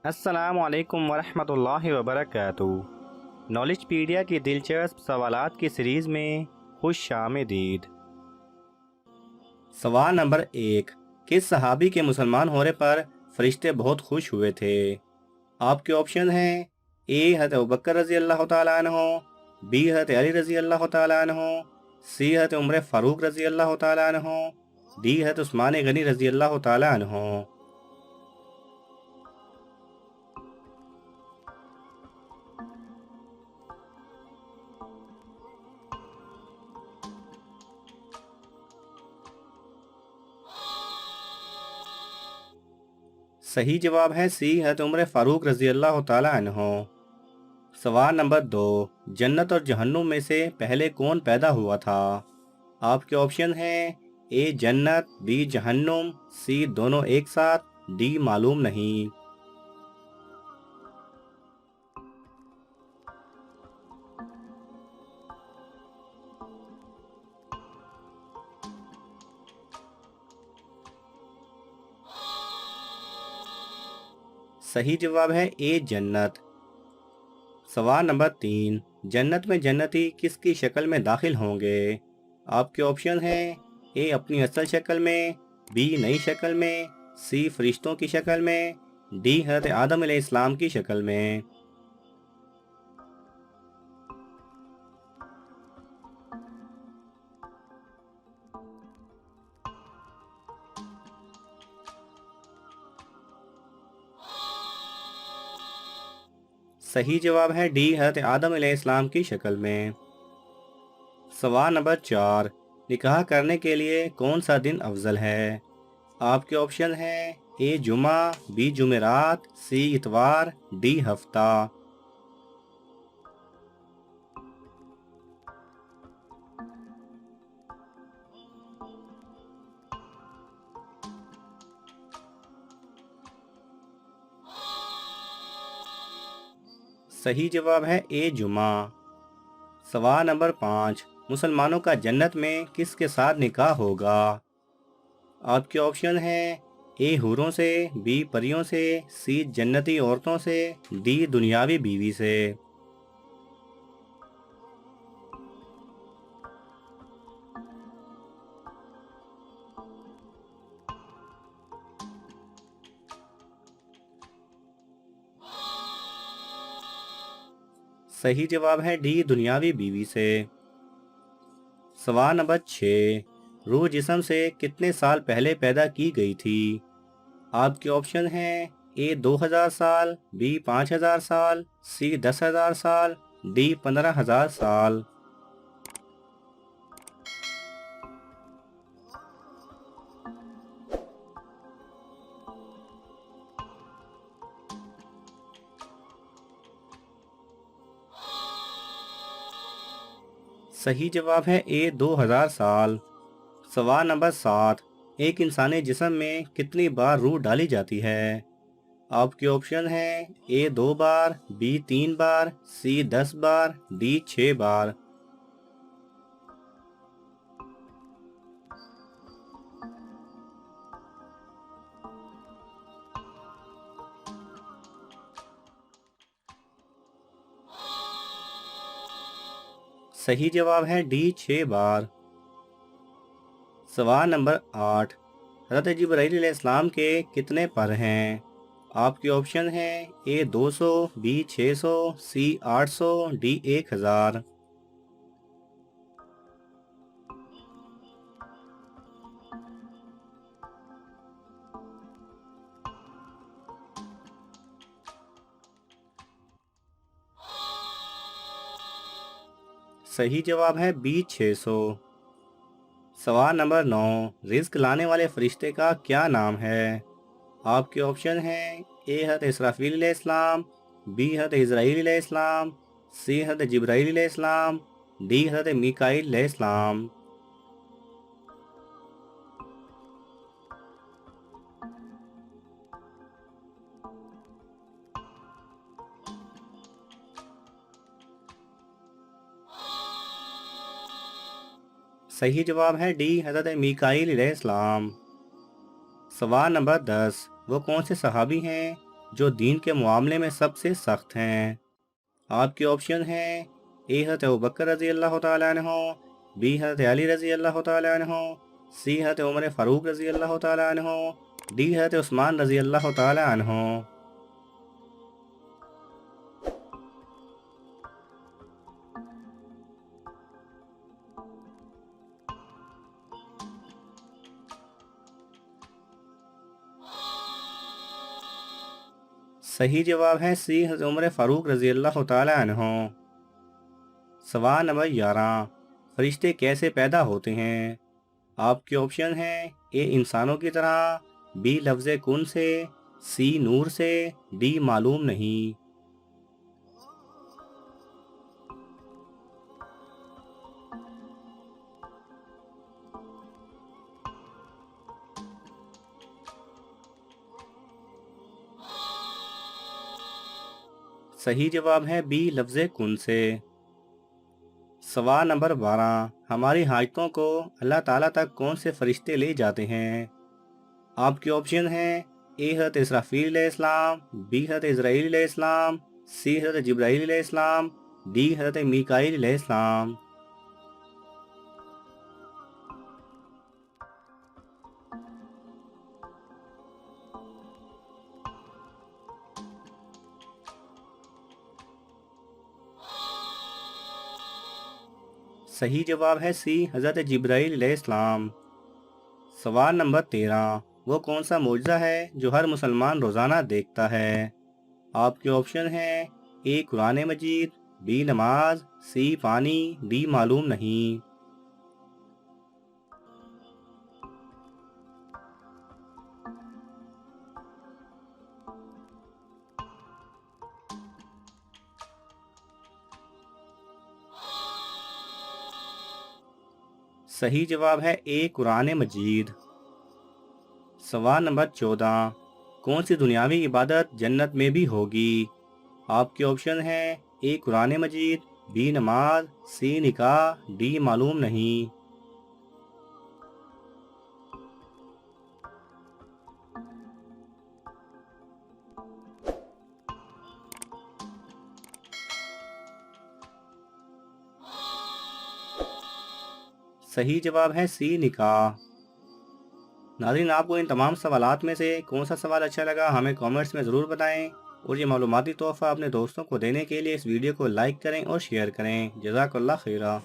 السلام علیکم ورحمۃ اللہ وبرکاتہ۔ نالج پیڈیا کی دلچسپ سوالات کی سیریز میں خوش آمدید۔ سوال نمبر 1، کس صحابی کے مسلمان ہونے پر فرشتے بہت خوش ہوئے تھے؟ آپ کے آپشن ہیں اے حضرت ابوبکر رضی اللہ تعالیٰ عنہ، بی حضرت علی رضی اللہ تعالیٰ عنہ، سی حضرت عمر فاروق رضی اللہ تعالیٰ عنہ، ڈی حضرت عثمان غنی رضی اللہ تعالیٰ عنہ۔ صحیح جواب ہے سی حضرت عمر فاروق رضی اللہ تعالیٰ عنہ۔ سوال نمبر 2، جنت اور جہنم میں سے پہلے کون پیدا ہوا تھا؟ آپ کے آپشن ہیں اے جنت، بی جہنم، سی دونوں ایک ساتھ، ڈی معلوم نہیں۔ صحیح جواب ہے اے جنت۔ سوال نمبر 3، جنت میں جنتی کس کی شکل میں داخل ہوں گے؟ آپ کے آپشن ہیں اے اپنی اصل شکل میں، بی نئی شکل میں، سی فرشتوں کی شکل میں، ڈی حضرت آدم علیہ السلام کی شکل میں۔ صحیح جواب ہے ڈی حضرت آدم علیہ السلام کی شکل میں۔ سوال نمبر 4، نکاح کرنے کے لیے کون سا دن افضل ہے؟ آپ کے آپشن ہیں اے جمعہ، بی جمعرات، سی اتوار، ڈی ہفتہ۔ صحیح جواب ہے اے جمعہ۔ سوال نمبر 5، مسلمانوں کا جنت میں کس کے ساتھ نکاح ہوگا؟ آپ کے آپشن ہیں اے حوروں سے، بی پریوں سے، سی جنتی عورتوں سے، ڈی دنیاوی بیوی سے۔ صحیح جواب ہے ڈی دنیاوی بیوی سے۔ سوال نمبر 6، روح جسم سے کتنے سال پہلے پیدا کی گئی تھی؟ آپ کے آپشن ہیں اے 2000 سال، بی 5000 سال، سی 10,000 سال، ڈی 15,000 سال۔ صحیح جواب ہے اے 2000 سال۔ سوال نمبر 7، ایک انسانی جسم میں کتنی بار روح ڈالی جاتی ہے؟ آپ کے آپشن ہیں اے 2 بار، be 3 bar, C 10 bar, D 6 بار۔ صحیح جواب ہے ڈی 6 بار۔ سوال نمبر 8، حضرت جبرائیل علیہ السلام کے کتنے پر ہیں؟ آپ کے آپشن ہیں اے 200، بی 600، سی 800، ڈی 1000۔ صحیح جواب ہے بی 600۔ سوال نمبر 9، رزق لانے والے فرشتے کا کیا نام ہے؟ آپ کے آپشن ہیں اے حضرت اسرافیل علیہ السلام، بی حضرت اسرائیل علیہ السلام، سی حضرت جبرائیل علیہ السلام، ڈی حضرت میکائیل علیہ السلام۔ صحیح جواب ہے ڈی حضرت میکائیل علیہ السلام۔ سوال نمبر 10، وہ کون سے صحابی ہیں جو دین کے معاملے میں سب سے سخت ہیں؟ آپ کے آپشن ہیں اے حضرت ابوبکر رضی اللہ تعالیٰ عنہ، بی حضرت علی رضی اللہ تعالیٰ عنہ، سی حضرت عمر فاروق رضی اللہ تعالیٰ عنہ، ڈی حضرت عثمان رضی اللہ تعالیٰ عنہ۔ صحیح جواب ہے سی حضرت عمر فاروق رضی اللہ تعالیٰ عنہ۔ سوال نمبر 11، فرشتے کیسے پیدا ہوتے ہیں؟ آپ کے آپشن ہیں اے انسانوں کی طرح، بی لفظ کن سے، سی نور سے، ڈی معلوم نہیں۔ صحیح جواب ہے بی لفظ کن سے۔ سوال نمبر 12، ہماری حاجتوں کو اللہ تعالیٰ تک کون سے فرشتے لے جاتے ہیں؟ آپ کے آپشن ہیں اے حضرت اسرافیل علیہ السلام، بی حضرت اسرائیل علیہ السلام، سی حضرت جبرائیل علیہ السلام، ڈی حضرت میکائیل علیہ السلام۔ صحیح جواب ہے سی حضرت جبرائیل علیہ السلام۔ سوال نمبر 13، وہ کون سا معجزہ ہے جو ہر مسلمان روزانہ دیکھتا ہے؟ آپ کے آپشن ہیں اے قرآن مجید، بی نماز، سی پانی، ڈی معلوم نہیں۔ صحیح جواب ہے اے قرآن مجید۔ سوال نمبر 14، کون سی دنیاوی عبادت جنت میں بھی ہوگی؟ آپ کے آپشن ہیں اے قرآن مجید، بی نماز، سی نکاح، ڈی معلوم نہیں۔ صحیح جواب ہے سی نکاح۔ ناظرین، آپ کو ان تمام سوالات میں سے کون سا سوال اچھا لگا ہمیں کامنٹس میں ضرور بتائیں، اور یہ معلوماتی تحفہ اپنے دوستوں کو دینے کے لیے اس ویڈیو کو لائک کریں اور شیئر کریں۔ جزاک اللہ خیرہ۔